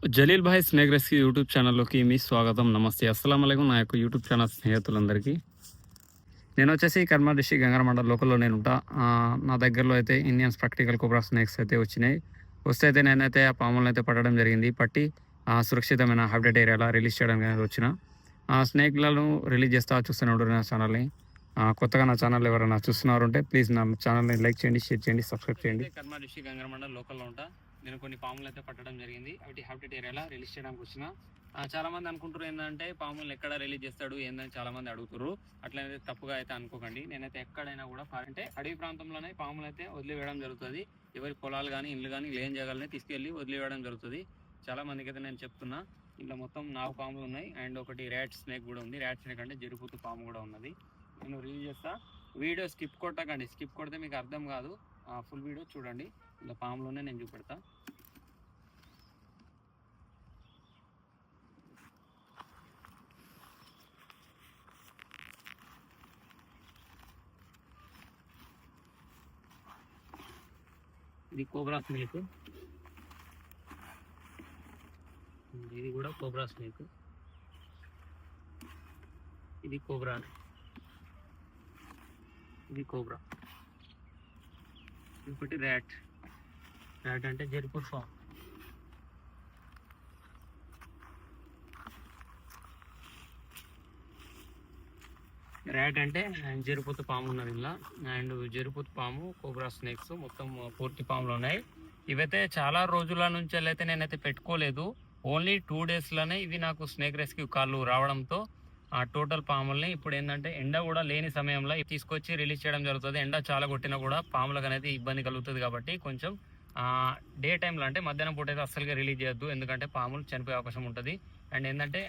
జలీల్ భాయ్ snake rescue YouTube ఛానల్లోకి మీ స్వాగతం. నమస్తే, అస్సలం అయికం. నా యొక్క యూట్యూబ్ ఛానల్ స్నేహితులందరికీ నేను వచ్చేసి కర్మ డిస్ట్రిక్ట్ గంగర మండల్ లోకల్లో నేను ఉంటా. నా దగ్గరలో అయితే ఇండియన్ స్ప్రాక్టికల్ కోబ్రా స్నేక్స్ అయితే వచ్చినాయి. వస్తే అయితే నేనైతే ఆ పాములను అయితే పట్టడం జరిగింది. పట్టి సురక్షితమైన హాబిటేట్ ఏరియాలో రిలీజ్ చేయడానికి అనేది వచ్చిన. స్నేక్లను రిలీజ్ చేస్తా చూస్తూనే ఉంటారు నా ఛానల్ని. కొత్తగా నా ఛానల్ ఎవరైనా చూస్తున్నారు అంటే ప్లీజ్ నా ఛానల్ని లైక్ చేయండి, షేర్ చేయండి, సబ్స్క్రైబ్ చేయండి. కర్మ డిస్ట్రిక్ట్ గంగర మండల్ లోకల్లో ఉంటా. నేను కొన్ని పాములు అయితే పట్టడం జరిగింది. అవి హాబిటేట్ ఏరియాలో రిలీజ్ చేయడానికి వచ్చిన. చాలా మంది అనుకుంటారు ఏంటంటే పాములను ఎక్కడ రిలీజ్ చేస్తాడు ఏందని చాలా మంది అడుగుతారు. అట్లయితే తప్పుగా అయితే అనుకోకండి. నేనైతే ఎక్కడైనా కూడా అంటే అడవి ప్రాంతంలోనే పాములు అయితే వదిలివేయడం జరుగుతుంది. ఎవరి పొలాలు కానీ ఇల్లు కానీ లేని జాగాలని తీసుకెళ్లి వదిలివేయడం జరుగుతుంది. చాలా మందికి అయితే నేను చెప్తున్నా. ఇంట్లో మొత్తం 4 పాములు ఉన్నాయి అండ్ ఒకటి ర్యాట్ స్నేక్ కూడా ఉంది. ర్యాట్ స్నేక్ అంటే జరుపుతూ పాము కూడా ఉన్నది. నేను రిలీజ్ చేస్తా. వీడియో స్కిప్ కొట్టకండి. స్కిప్ కొడితే మీకు అర్థం కాదు. ఫుల్ వీడియో చూడండి. ఇలా పాములోనే నేను చూపెడతా. ఇది కోబ్రా స్నేక్. ఇది కూడా కోబ్రా స్నేక్. ఇది కోబ్రా. ఇది కోబ్రా. ఇంకోటి ర్యాట్. ర్యాట్ అంటే జైపూర్ ఫామ్. ర్యాట్ అంటే జరుపుతు పాము ఉన్నది ఇలా. అండ్ జరుపుతు పాము, కోబ్రా స్నేక్స్ మొత్తం పూర్తి పాములు ఉన్నాయి. ఇవైతే చాలా రోజుల నుంచి అయితే నేనైతే పెట్టుకోలేదు. ఓన్లీ 2 డేస్లోనే ఇవి నాకు స్నేక్ రెస్క్యూ కాళ్ళు రావడంతో ఆ టోటల్ పాముల్ని ఇప్పుడు ఏంటంటే ఎండ కూడా లేని సమయంలో తీసుకొచ్చి రిలీజ్ చేయడం జరుగుతుంది. ఎండ చాలా కొట్టినా కూడా పాములకు అనేది ఇబ్బంది కలుగుతుంది కాబట్టి కొంచెం డే టైంలో అంటే మధ్యాహ్నం పూట అయితే అస్సలుగా రిలీజ్ చేయొద్దు. ఎందుకంటే పాములు చనిపోయే అవకాశం ఉంటుంది. అండ్ ఏంటంటే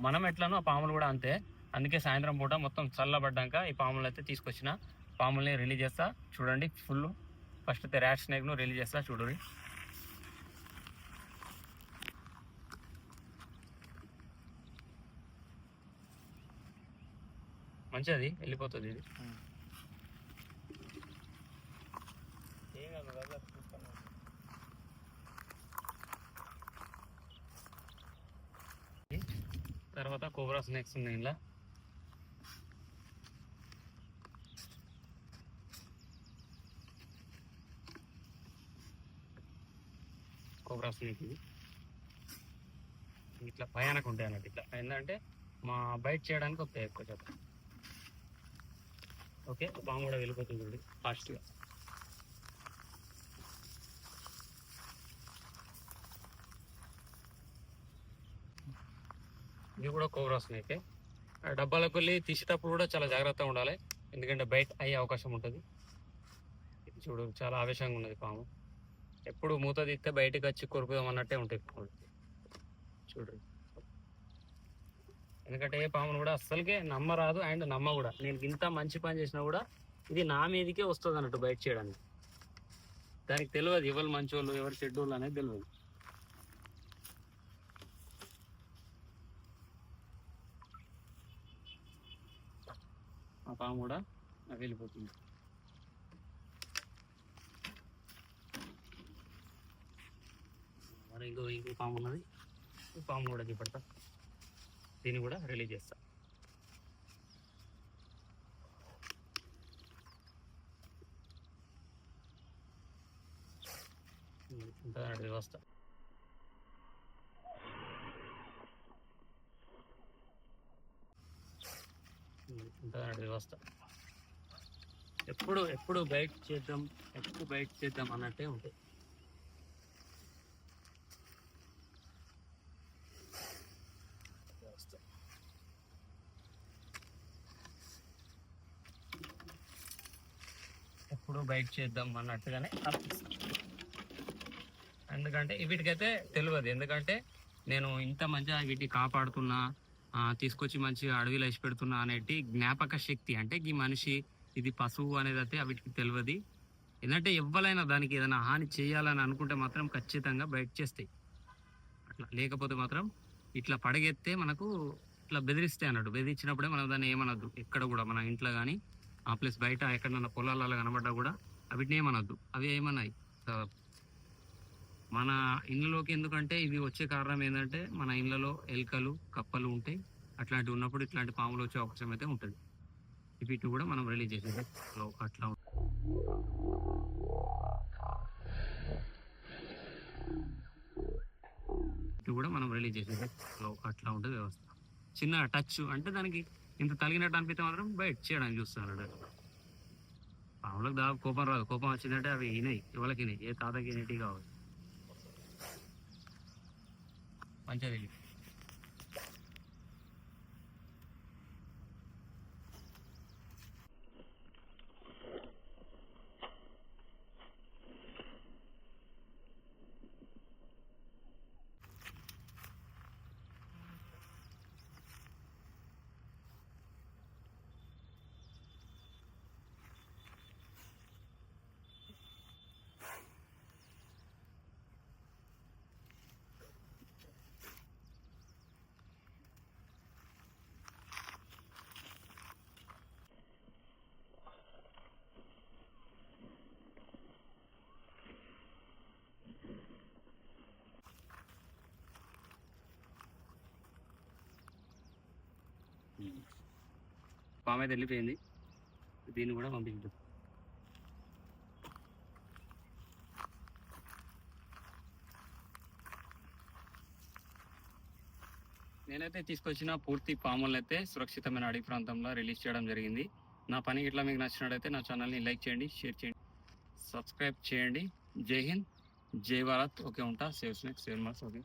మనం ఎట్లానో ఆ పాములు కూడా అంతే. అందుకే సాయంత్రం పూట మొత్తం చల్లబడ్డాక ఈ పాములు అయితే తీసుకొచ్చిన పాముల్ని రిలీజ్ చేస్తా. చూడండి ఫుల్. ఫస్ట్ అయితే ర్యాట్ స్నేక్ను రిలీజ్ చేస్తా చూడండి. మంచిది వెళ్ళిపోతుంది ఇది. తర్వాత కోబ్రా స్నేక్స్ ఉన్నాయి ఇలా. కోబ్రా స్నేక్ ఇది ఇట్లా భయానక ఉంటాయి అన్నట్టు. ఇట్లా ఏంటంటే బయట చేయడానికి వస్తాయి ఎక్కువ శాతం. ఓకే, పాము కూడా వెళ్ళిపోతుంది చూడండి ఫాస్ట్గా. ఇది కూడా కోబ్రా స్నేకే. డబ్బాలకు వెళ్ళి తీసేటప్పుడు కూడా చాలా జాగ్రత్తగా ఉండాలి. ఎందుకంటే బయట అయ్యే అవకాశం ఉంటుంది. చూడు చాలా ఆవేశంగా ఉన్నది పాము. ఎప్పుడు మూత తీస్తే బయటకు వచ్చి కొరుకుదాం అన్నట్టే ఉంటాయి చూడు. ఎందుకంటే ఏ పామును కూడా అస్సలకే నమ్మరాదు అండ్ నమ్మ కూడా. నేను ఇంత మంచి పని చేసినా కూడా ఇది నా మీదకే వస్తుంది అన్నట్టు బయట చేయడానికి. దానికి తెలియదు ఎవరు మంచి వాళ్ళు ఎవరు చెడ్డ వాళ్ళు అనేది తెలియదు. ఆ పాము కూడా వెళ్ళిపోతుంది. మరి ఇంకో పాము ఉన్నది. ఈ పాము కూడా చూపెడతా. దీన్ని కూడా రిలీజ్ చేస్తా. వ్యవస్థ వ్యవస్థ ఎప్పుడు బయట చేద్దాం అన్నట్టే ఉంటాయి. ఎప్పుడు బయట చేద్దాం అన్నట్టుగానే అనిపిస్తుంది. ఎందుకంటే వీటికైతే తెలియదు. ఎందుకంటే నేను ఇంత మంచిగా వీటిని కాపాడుతున్నా, తీసుకొచ్చి మంచిగా అడవిలో వేసి పెడుతున్నా అనేటి జ్ఞాపక శక్తి అంటే ఈ మనిషి ఇది పశువు అనేది అయితే వీటికి తెలియదు. ఎందుకంటే ఎవరైనా దానికి ఏదైనా హాని చేయాలని అనుకుంటే మాత్రం ఖచ్చితంగా బయట చేస్తాయి. అట్లా లేకపోతే మాత్రం ఇట్లా పడగెత్తే మనకు ఇట్లా బెదిరిస్తాయి అన్నట్టు. బెదిరించినప్పుడే మనం దాన్ని ఏమనొద్దు. ఎక్కడ కూడా మన ఇంట్లో కానీ ప్లస్ బయట ఎక్కడన్నా పొలాలలో కనబడ్డా కూడా వీటిని ఏమనొద్దు. అవి ఏమన్నాయి మన ఇళ్ళలోకి ఎందుకంటే ఇవి వచ్చే కారణం ఏంటంటే మన ఇళ్ళలో ఎలుకలు కప్పలు ఉంటాయి. అట్లాంటివి ఉన్నప్పుడు ఇట్లాంటి పాములు వచ్చే అవకాశం అయితే ఉంటుంది. వీటిని కూడా మనం రిలీజ్ చేసేది అట్లా కూడా మనం రిలీజ్ చేసేది అట్లా ఉంటుంది వ్యవస్థ. చిన్న టచ్ అంటే దానికి ఇంత తగినట్టు అనిపిస్తే మాత్రం బయట చేయడానికి చూస్తున్నారు. పాములకు కోపం రాదు. కోపం వచ్చిందంటే అవి వినాయి, ఎవరికి వినాయి, ఏ తాతకి వినేటి కావాలి. మంచిది. పాము అయితే వెళ్ళిపోయింది. దీన్ని కూడా పంపించు. నేనైతే తీసుకొచ్చిన పూర్తి పాములను అయితే సురక్షితమైన అడవి ప్రాంతంలో రిలీజ్ చేయడం జరిగింది. నా పని ఇట్లా మీకు నచ్చినట్టయితే నా ఛానల్ని లైక్ చేయండి, షేర్ చేయండి, సబ్స్క్రైబ్ చేయండి. జై హింద్, జై భారత్. ఓకే, ఉంటా. Save snake, save marks. Okay.